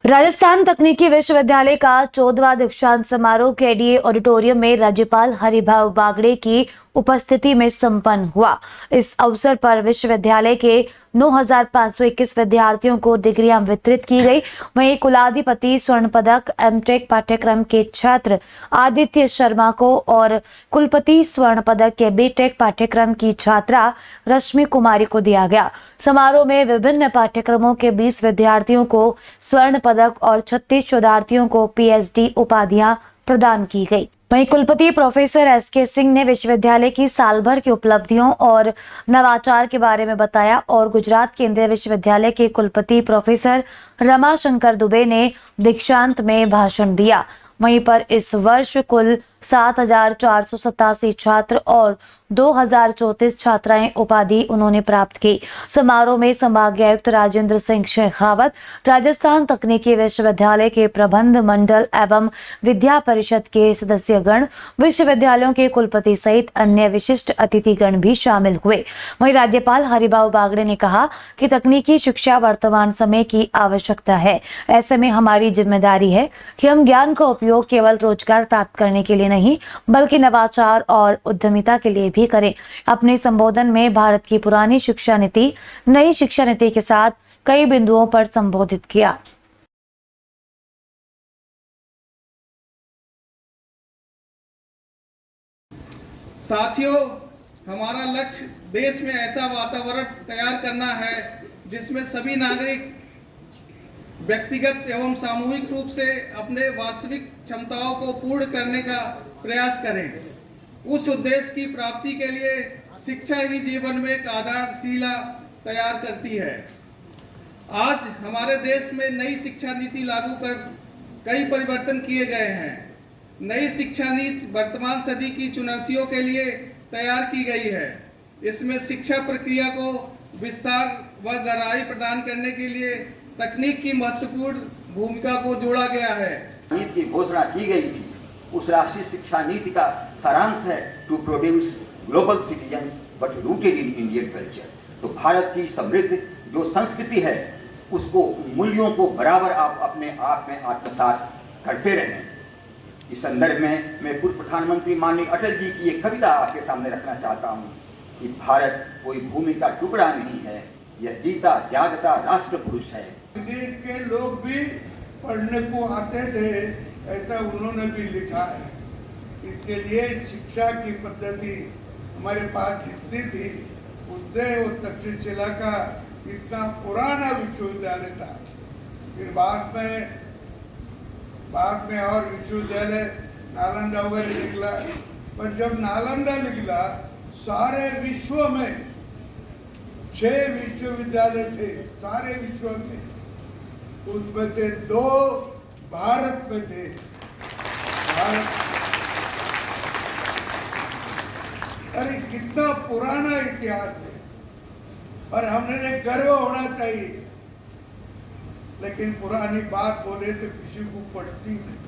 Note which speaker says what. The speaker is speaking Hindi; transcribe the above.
Speaker 1: राजस्थान तकनीकी विश्वविद्यालय का 14वां दीक्षांत समारोह केडीए ऑडिटोरियम में राज्यपाल हरिभाऊ बागड़े की उपस्थिति में संपन्न हुआ। इस अवसर पर विश्वविद्यालय के 9,521 विद्यार्थियों को डिग्रियां वितरित की गई। वहीं कुलाधिपति स्वर्ण पदक एमटेक पाठ्यक्रम के छात्र आदित्य शर्मा को और कुलपति स्वर्ण पदक के बीटेक पाठ्यक्रम की छात्रा रश्मि कुमारी को दिया गया। समारोह में विभिन्न पाठ्यक्रमों के 20 विद्यार्थियों को स्वर्ण पदक और 36 शोधार्थियों को पीएचडी उपाधियां प्रदान की गई। वहीं कुलपति प्रोफेसर एसके सिंह ने विश्वविद्यालय की साल भर की उपलब्धियों और नवाचार के बारे में बताया और गुजरात केंद्रीय विश्वविद्यालय के कुलपति प्रोफेसर रमाशंकर दुबे ने दीक्षांत में भाषण दिया। वहीं पर इस वर्ष कुल 7,487 छात्र और 2,034 छात्राएं उपाधि उन्होंने प्राप्त की। समारोह में संभागीय आयुक्त राजेंद्र सिंह शेखावत, राजस्थान तकनीकी विश्वविद्यालय के प्रबंध मंडल एवं विद्या परिषद के सदस्यगण, विश्वविद्यालयों के कुलपति सहित अन्य विशिष्ट अतिथिगण भी शामिल हुए। वहीं राज्यपाल हरिभाऊ बागड़े ने कहा कि तकनीकी शिक्षा वर्तमान समय की आवश्यकता है। ऐसे में हमारी जिम्मेदारी है कि हम ज्ञान का उपयोग केवल रोजगार प्राप्त करने के लिए नहीं बल्कि नवाचार और उद्यमिता के लिए भी करें। अपने संबोधन में भारत की पुरानी शिक्षा नीति नई शिक्षा नीति के साथ कई बिंदुओं पर संबोधित किया।
Speaker 2: साथियों, हमारा लक्ष्य देश में ऐसा वातावरण तैयार करना है जिसमें सभी नागरिक व्यक्तिगत एवं सामूहिक रूप से अपने वास्तविक क्षमताओं को पूर्ण करने का प्रयास करें। उस उद्देश्य की प्राप्ति के लिए शिक्षा ही जीवन में एक आधारशिला तैयार करती है। आज हमारे देश में नई शिक्षा नीति लागू कर कई परिवर्तन किए गए हैं। नई शिक्षा नीति वर्तमान सदी की चुनौतियों के लिए तैयार की गई है। इसमें शिक्षा प्रक्रिया को विस्तार व गहराई प्रदान करने के लिए तकनीक की महत्वपूर्ण भूमिका को जोड़ा गया है।
Speaker 3: नीति की घोषणा की गई थी, उस राष्ट्रीय शिक्षा नीति का सारांश है to produce global citizens but rooted in Indian culture. तो भारत की समृद्ध जो संस्कृति है उसको, मूल्यों को बराबर आप अपने आप में आत्मसात करते रहें। इस संदर्भ में मैं पूर्व प्रधानमंत्री माननीय अटल जी की एक कविता आपके सामने रखना चाहता हूँ कि भारत कोई भूमि का टुकड़ा नहीं है, यह जीता जागता राष्ट्र पुरुष है।
Speaker 4: विदेश के लोग भी पढ़ने को आते थे, ऐसा उन्होंने भी लिखा है। इसके लिए शिक्षा की पद्धति हमारे पास जितनी थी उससे वो तक्षशिला का इतना पुराना विश्वविद्यालय था। फिर बाद में और विश्वविद्यालय नालंदा वगैरह निकला, पर जब नालंदा निकला सारे विश्व में 6 विश्वविद्यालय थे, सारे विश्व में, उसमें से 2 भारत में थे। अरे कितना पुराना इतिहास है और हमने गर्व होना चाहिए, लेकिन पुरानी बात बोले तो किसी को पड़ती नहीं।